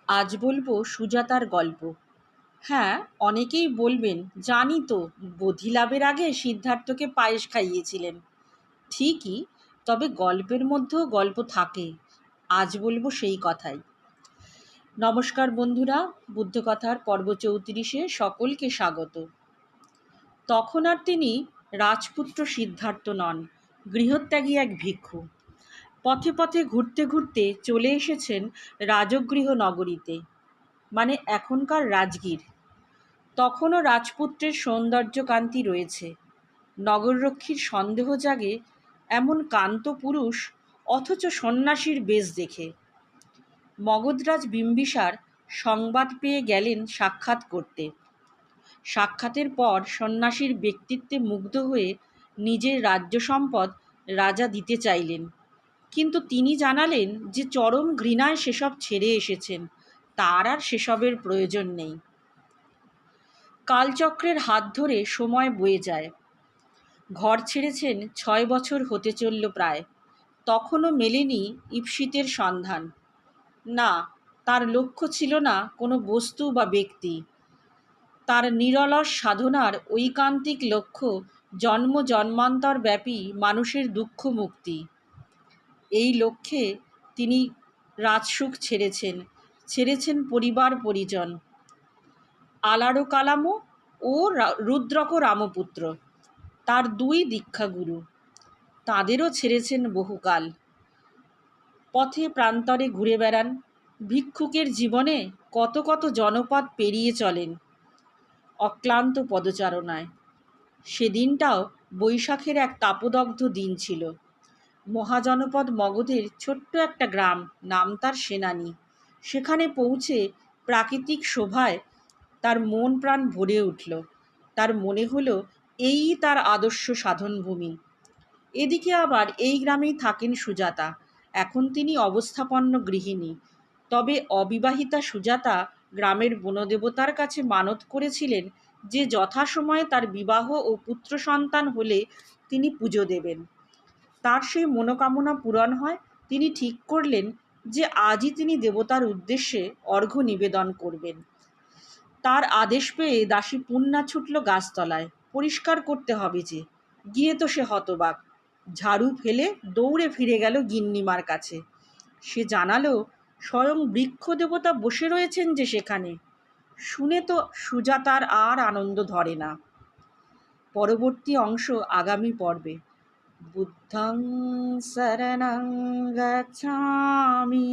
আজ বলবো সুজাতার গল্প। হ্যাঁ, অনেকেই বলবেন, জানি তো, বোধিলাভের আগে সিদ্ধার্থকে পায়েস খাইয়েছিলেন। ঠিকই, তবে গল্পের মধ্যেও গল্প থাকে। আজ বলবো সেই কথাই। নমস্কার বন্ধুরা, বুদ্ধকথার পর্ব 34-এ সকলকে স্বাগত। তখন আর তিনি রাজপুত্র সিদ্ধার্থ নন, গৃহত্যাগী এক ভিক্ষু। পথে পথে ঘুরতে ঘুরতে চলে এসেছেন রাজগৃহ নগরীতে, মানে এখনকার রাজগীর। তখনও রাজপুত্রের সৌন্দর্যকান্তি রয়েছে। নগররক্ষীর সন্দেহ জাগে এমন কান্ত পুরুষ, অথচ সন্ন্যাসীর বেশ দেখে। মগধরাজ বিম্বিসার সংবাদ পেয়ে গেলেন সাক্ষাৎ করতে। সাক্ষাতের পর সন্ন্যাসীর ব্যক্তিত্বে মুগ্ধ হয়ে নিজের রাজ্য সম্পদ রাজা দিতে চাইলেন, কিন্তু তিনি জানালেন যে চরম ঘৃণায় সেসব ছেড়ে এসেছেন, তার আর সেসবের প্রয়োজন নেই। কালচক্রের হাত ধরে সময় বয়ে যায়। ঘর ছেড়েছেন 6 বছর হতে চলল প্রায়, তখনও মেলেনি ঈপ্সিতের সন্ধান। না, তার লক্ষ্য ছিল না কোনো বস্তু বা ব্যক্তি। তার নিরলস সাধনার ঐকান্তিক লক্ষ্য জন্ম জন্মান্তর ব্যাপী মানুষের দুঃখ মুক্তি। এই লক্ষ্যে তিনি রাজসুখ ছেড়েছেন পরিবার পরিজন। আলারো কালামো ও রুদ্রক রামপুত্র তার দুই দীক্ষাগুরু, তাঁদেরও ছেড়েছেন বহুকাল। পথে প্রান্তরে ঘুরে বেড়ান, ভিক্ষুকের জীবনে কত কত জনপদ পেরিয়ে চলেন অক্লান্ত পদচারণায়। সেদিনটাও বৈশাখের এক তাপদগ্ধ দিন ছিল। মহাজনপদ মগধের ছোট্ট একটা গ্রাম, নাম তার সেনানী। সেখানে পৌঁছে প্রাকৃতিক শোভায় তার মন প্রাণ ভরে উঠল। তার মনে হলো এই তার আদর্শ সাধনভূমি। এদিকে আবার এই গ্রামেই থাকেন সুজাতা। এখন তিনি অবস্থাপন্ন গৃহিণী। তবে অবিবাহিতা সুজাতা গ্রামের বনদেবতার কাছে মানত করেছিলেন যে যথাসময়ে তার বিবাহ ও পুত্র সন্তান হলে তিনি পুজো দেবেন। তার সেই মনোকামনা পূরণ হয়। তিনি ঠিক করলেন যে আজই তিনি দেবতার উদ্দেশ্যে অর্ঘ্য নিবেদন করবেন। তার আদেশ পেয়ে দাসী পুণ্যা ছুটল গাছতলায়। পরিষ্কার করতে হবে যে। গিয়ে তো সে হতবাক। ঝাড়ু ফেলে দৌড়ে ফিরে গেল গিন্নিমার কাছে। সে জানালো স্বয়ং বৃক্ষ দেবতা বসে রয়েছেন যে সেখানে। শুনে তো সুজাতার আর আনন্দ ধরে না। পরবর্তী অংশ আগামী পর্বে। বুদ্ধং শরণং গচ্ছামি।